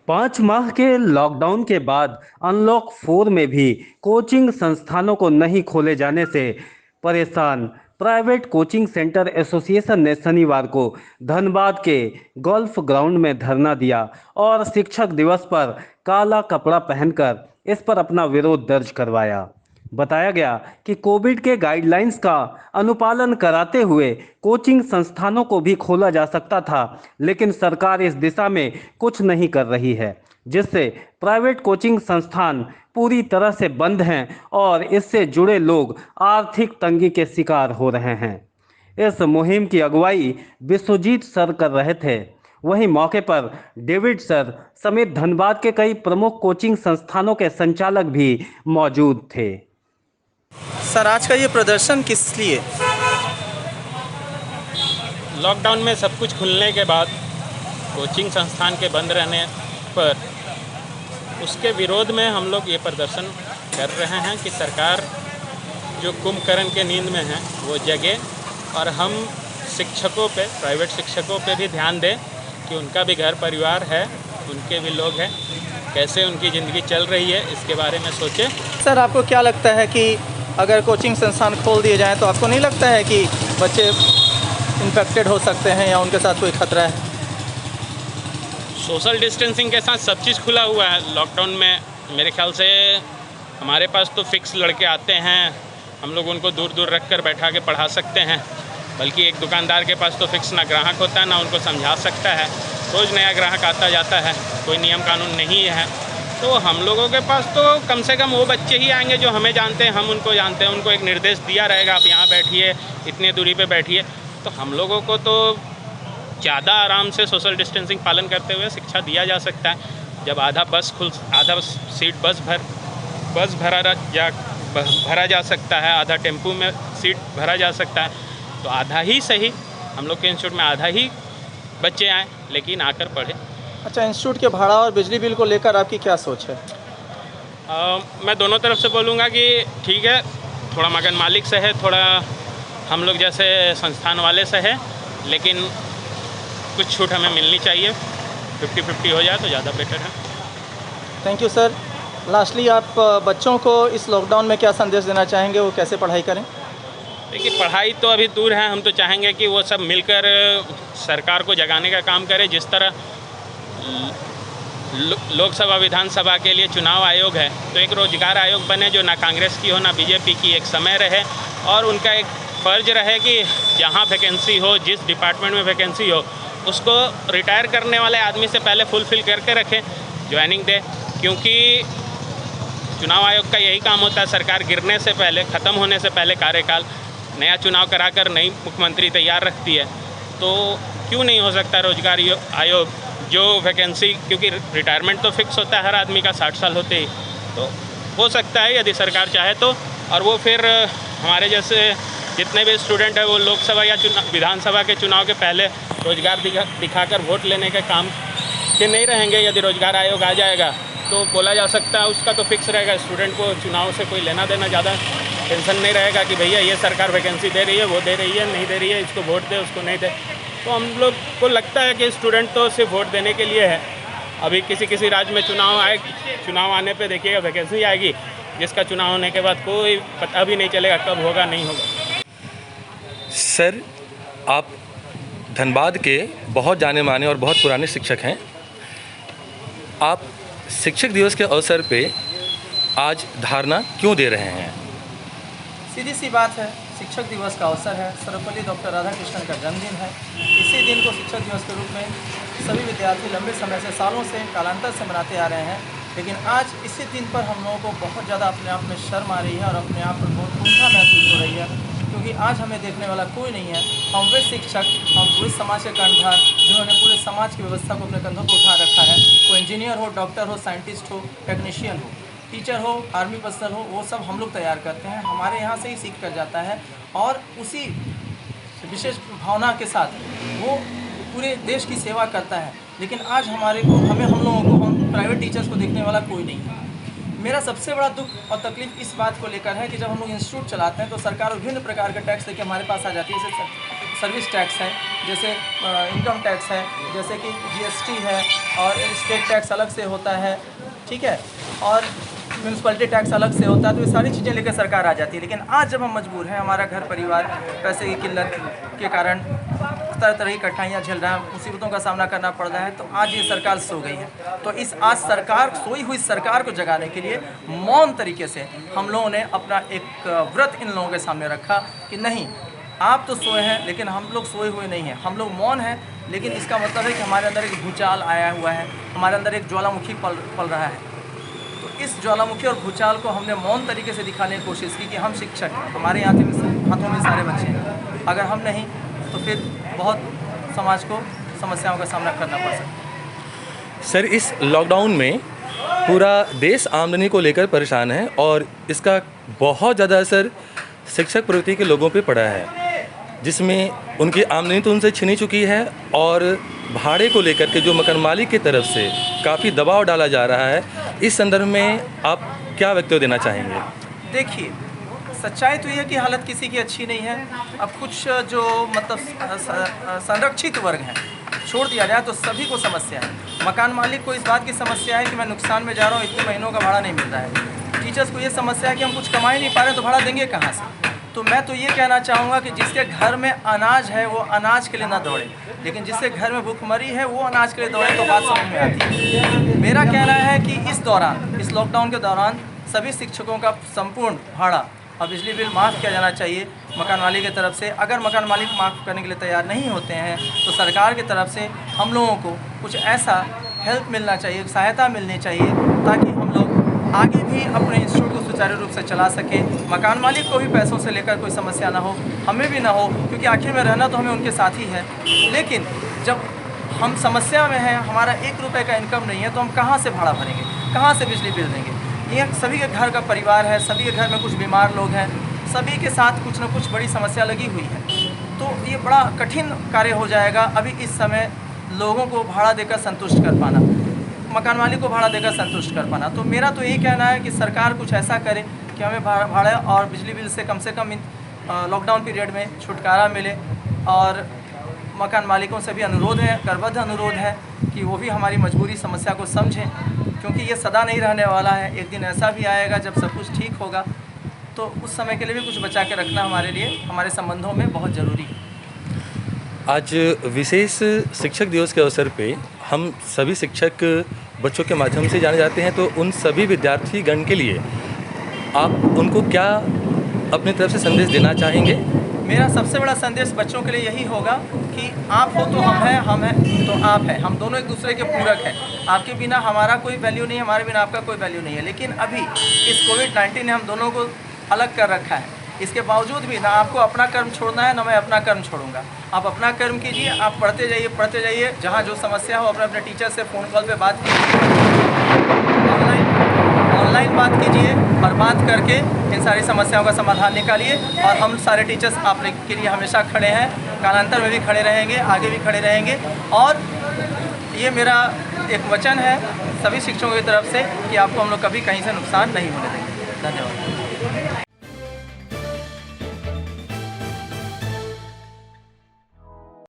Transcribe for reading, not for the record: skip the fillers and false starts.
5 माह के लॉकडाउन के बाद अनलॉक 4 में भी कोचिंग संस्थानों को नहीं खोले जाने से परेशान प्राइवेट कोचिंग सेंटर एसोसिएशन ने शनिवार को धनबाद के गोल्फ ग्राउंड में धरना दिया और शिक्षक दिवस पर काला कपड़ा पहनकर इस पर अपना विरोध दर्ज करवाया। बताया गया कि कोविड के गाइडलाइंस का अनुपालन कराते हुए कोचिंग संस्थानों को भी खोला जा सकता था, लेकिन सरकार इस दिशा में कुछ नहीं कर रही है, जिससे प्राइवेट कोचिंग संस्थान पूरी तरह से बंद हैं और इससे जुड़े लोग आर्थिक तंगी के शिकार हो रहे हैं। इस मुहिम की अगुवाई विश्वजीत सर कर रहे थे। वहीं मौके पर डेविड सर समेत धनबाद के कई प्रमुख कोचिंग संस्थानों के संचालक भी मौजूद थे। सर, आज का ये प्रदर्शन किस लिए? लॉकडाउन में सब कुछ खुलने के बाद कोचिंग संस्थान के बंद रहने पर उसके विरोध में हम लोग ये प्रदर्शन कर रहे हैं कि सरकार जो कुंभकर्ण के नींद में है वो जगे और हम शिक्षकों पे, प्राइवेट शिक्षकों पे भी ध्यान दें कि उनका भी घर परिवार है, उनके भी लोग हैं, कैसे उनकी ज़िंदगी चल रही है इसके बारे में सोचें। सर, आपको क्या लगता है कि अगर कोचिंग संस्थान खोल दिए जाएं तो आपको नहीं लगता है कि बच्चे इन्फेक्टेड हो सकते हैं या उनके साथ कोई खतरा है? सोशल डिस्टेंसिंग के साथ सब चीज़ खुला हुआ है। लॉकडाउन में मेरे ख्याल से हमारे पास तो फिक्स लड़के आते हैं, हम लोग उनको दूर दूर रख कर बैठा के पढ़ा सकते हैं, बल्कि एक दुकानदार के पास तो फिक्स ना ग्राहक होता है ना उनको समझा सकता है। रोज़ नया ग्राहक आता जाता है, कोई नियम कानून नहीं है। तो हम लोगों के पास तो कम से कम वो बच्चे ही आएंगे जो हमें जानते हैं, हम उनको जानते हैं, उनको एक निर्देश दिया रहेगा आप यहाँ बैठिए, इतनी दूरी पे बैठिए। तो हम लोगों को तो ज़्यादा आराम से सोशल डिस्टेंसिंग पालन करते हुए शिक्षा दिया जा सकता है। जब आधा सीट बस भरा जा सकता है, आधा टेम्पू में सीट भरा जा सकता है, तो आधा ही सही हम लोग के इंस्टीट्यूट में आधा ही बच्चे आएँ लेकिन आकर पढ़े। अच्छा, इंस्टीट्यूट के भाड़ा और बिजली बिल को लेकर आपकी क्या सोच है? मैं दोनों तरफ से बोलूँगा कि ठीक है, थोड़ा मगन मालिक से है, थोड़ा हम लोग जैसे संस्थान वाले से है, लेकिन कुछ छूट हमें मिलनी चाहिए। 50-50 हो जाए तो ज़्यादा बेटर है। Thank you sir. लास्टली आप बच्चों को इस लॉकडाउन में क्या संदेश देना चाहेंगे, वो कैसे पढ़ाई करें? देखिए, पढ़ाई तो अभी दूर है, हम तो चाहेंगे कि वो सब मिलकर सरकार को जगाने का काम करे। जिस तरह लोकसभा विधानसभा के लिए चुनाव आयोग है, तो एक रोजगार आयोग बने जो ना कांग्रेस की हो ना बीजेपी की, एक समय रहे और उनका एक फर्ज रहे कि जहाँ वैकेंसी हो, जिस डिपार्टमेंट में वैकेंसी हो, उसको रिटायर करने वाले आदमी से पहले फुलफिल करके रखें, ज्वाइनिंग दे। क्योंकि चुनाव आयोग का यही काम होता है, सरकार गिरने से पहले, ख़त्म होने से पहले कार्यकाल नया चुनाव कराकर नई मुख्यमंत्री तैयार रखती है। तो क्यों नहीं हो सकता रोजगार आयोग जो वैकेंसी, क्योंकि रिटायरमेंट तो फिक्स होता है हर आदमी का 60 साल होते ही, तो हो सकता है यदि सरकार चाहे तो। और वो फिर हमारे जैसे जितने भी स्टूडेंट हैं वो लोकसभा या विधानसभा के चुनाव के पहले रोजगार दिखाकर वोट लेने के काम के नहीं रहेंगे। यदि रोजगार आयोग आ जाएगा तो बोला जा सकता है उसका तो फिक्स रहेगा, स्टूडेंट को चुनाव से कोई लेना देना, ज़्यादा टेंशन नहीं रहेगा कि भैया ये सरकार वैकेंसी दे रही है, वो दे रही है, नहीं दे रही है, इसको वोट दे, उसको नहीं दे। तो हम लोग को लगता है कि स्टूडेंट तो सिर्फ वोट देने के लिए है। अभी किसी राज्य में चुनाव आने पे देखिएगा वैकेंसी आएगी, जिसका चुनाव होने के बाद कोई पता भी नहीं चलेगा कब होगा नहीं होगा। सर, आप धनबाद के बहुत जाने माने और बहुत पुराने शिक्षक हैं। आप शिक्षक दिवस के अवसर पे आज धारणा क्यों दे रहे हैं? सीधी सी बात है, शिक्षक दिवस का अवसर है, सर्वपल्ली डॉक्टर राधाकृष्णन का जन्मदिन है। इसी दिन को शिक्षक दिवस के रूप में सभी विद्यार्थी लंबे समय से, सालों से, कालांतर से मनाते आ रहे हैं। लेकिन आज इसी दिन पर हम लोगों को बहुत ज़्यादा अपने आप में शर्म आ रही है और अपने आप पर बहुत कुंठा महसूस हो रही है, क्योंकि आज हमें देखने वाला कोई नहीं है। हम वे शिक्षक, हम पूरे समाज के कर्णधार जिन्होंने पूरे समाज की व्यवस्था को अपने कंधों पर उठा रखा है। कोई इंजीनियर हो, डॉक्टर हो, साइंटिस्ट हो, टेक्नीशियन हो, टीचर हो, आर्मी पर्सनल हो, वो सब हम लोग तैयार करते हैं। हमारे यहाँ से ही सीख कर जाता है और उसी विशेष भावना के साथ वो पूरे देश की सेवा करता है। लेकिन आज हम लोगों को प्राइवेट टीचर्स को देखने वाला कोई नहीं है। मेरा सबसे बड़ा दुख और तकलीफ इस बात को लेकर है कि जब हम लोग इंस्टीट्यूट चलाते हैं तो सरकार विभिन्न प्रकार के टैक्स लेके हमारे पास आ जाती है। जैसे सर्विस टैक्स है, जैसे इनकम टैक्स है, जैसे कि जीएसटी है और स्टेट टैक्स अलग से होता है, ठीक है, और म्यूनसिपलिटी टैक्स अलग से होता है। तो ये सारी चीज़ें लेकर सरकार आ जाती है। लेकिन आज जब हम मजबूर हैं, हमारा घर परिवार पैसे की किल्लत के कारण तरह तरह की कठिनाइयाँ झेल रहा है, मुसीबतों का सामना करना पड़ रहा है, तो आज ये सरकार सो गई है। तो इस आज सरकार सोई हुई सरकार को जगाने के लिए मौन तरीके से हम लोगों ने अपना एक व्रत इन लोगों के सामने रखा कि नहीं, आप तो सोए हैं लेकिन हम लोग सोए हुए नहीं हैं, हम लोग मौन हैं। लेकिन इसका मतलब है कि हमारे अंदर एक भूचाल आया हुआ है, हमारे अंदर एक ज्वालामुखी पल रहा है। तो इस ज्वालामुखी और भूचाल को हमने मौन तरीके से दिखाने की कोशिश की कि हम शिक्षक हैं, हमारे हाथों में सारे बच्चे हैं, अगर हम नहीं तो फिर बहुत समाज को समस्याओं का सामना करना पड़ सकता है। सर, इस लॉकडाउन में पूरा देश आमदनी को लेकर परेशान है और इसका बहुत ज़्यादा असर शिक्षक प्रवृत्ति के लोगों पे पड़ा है, जिसमें उनकी आमदनी तो उनसे छिनी चुकी है और भाड़े को लेकर के जो मकान मालिक की तरफ से काफ़ी दबाव डाला जा रहा है। इस संदर्भ में आप क्या वक्तव्य देना चाहेंगे? देखिए, सच्चाई तो यह है कि हालत किसी की अच्छी नहीं है। अब कुछ जो मतलब संरक्षित वर्ग हैं, छोड़ दिया जाए तो सभी को समस्या है। मकान मालिक को इस बात की समस्या है कि मैं नुकसान में जा रहा हूँ, इतने महीनों का भाड़ा नहीं मिल रहा है। टीचर्स को ये समस्या है कि हम कुछ कमा ही नहीं पा रहे, तो भाड़ा देंगे कहाँ से। तो मैं तो ये कहना चाहूँगा कि जिसके घर में अनाज है वो अनाज के लिए ना दौड़े, लेकिन जिसके घर में भूखमरी है वो अनाज के लिए दौड़े, तो बात समझ में आती है। मेरा कहना है कि इस दौरान, इस लॉकडाउन के दौरान सभी शिक्षकों का संपूर्ण भाड़ा और बिजली बिल माफ़ किया जाना चाहिए मकान मालिक की तरफ से। अगर मकान मालिक माफ़ करने के लिए तैयार नहीं होते हैं तो सरकार की तरफ से हम लोगों को कुछ ऐसा हेल्प मिलना चाहिए, सहायता मिलनी चाहिए, ताकि हम लोग आगे भी अपने इंस्टीट्यूट को सुचारू रूप से चला सकें। मकान मालिक को भी पैसों से लेकर कोई समस्या ना हो, हमें भी ना हो, क्योंकि आखिर में रहना तो हमें उनके साथ ही है। लेकिन जब हम समस्या में हैं, हमारा 1 रुपये का इनकम नहीं है, तो हम कहाँ से भाड़ा भरेंगे, कहाँ से बिजली बिल देंगे। ये सभी के घर का परिवार है, सभी के घर में कुछ बीमार लोग हैं, सभी के साथ कुछ न कुछ बड़ी समस्या लगी हुई है। तो ये बड़ा कठिन कार्य हो जाएगा अभी इस समय लोगों को भाड़ा देकर संतुष्ट कर पाना, मकान मालिक को भाड़ा देकर संतुष्ट कर पाना। तो मेरा तो यही कहना है कि सरकार कुछ ऐसा करे कि हमें भाड़ा और बिजली बिल से कम लॉकडाउन पीरियड में छुटकारा मिले। और मकान मालिकों से भी अनुरोध है, करबद्ध अनुरोध है कि वो भी हमारी मजबूरी समस्या को समझें, क्योंकि ये सदा नहीं रहने वाला है। एक दिन ऐसा भी आएगा जब सब कुछ ठीक होगा, तो उस समय के लिए भी कुछ बचा के रखना हमारे लिए, हमारे संबंधों में बहुत ज़रूरी है। आज विशेष शिक्षक दिवस के अवसर पे हम सभी शिक्षक बच्चों के माध्यम से जाने जाते हैं, तो उन सभी विद्यार्थी गण के लिए आप उनको क्या अपनी तरफ से संदेश देना चाहेंगे? मेरा सबसे बड़ा संदेश बच्चों के लिए यही होगा कि आप हो तो हम हैं तो आप हैं, हम दोनों एक दूसरे के पूरक हैं। आपके बिना हमारा कोई वैल्यू नहीं है, हमारे बिना आपका कोई वैल्यू नहीं है। लेकिन अभी इस कोविड-19 ने हम दोनों को अलग कर रखा है। इसके बावजूद भी ना आपको अपना कर्म छोड़ना है, ना मैं अपना कर्म छोड़ूंगा। आप अपना कर्म कीजिए, आप पढ़ते जाइए, जहाँ जो समस्या हो अपने अपने टीचर से फ़ोन कॉल पे बात कीजिए, ऑनलाइन बात कीजिए, और बात करके इन सारी समस्याओं का समाधान निकालिए। और हम सारे टीचर्स आप के लिए हमेशा खड़े हैं, कालांतर में भी खड़े रहेंगे, आगे भी खड़े रहेंगे। और ये मेरा एक वचन है सभी शिक्षकों की तरफ से कि आपको हम लोग कभी कहीं से नुकसान नहीं होने देंगे। धन्यवाद।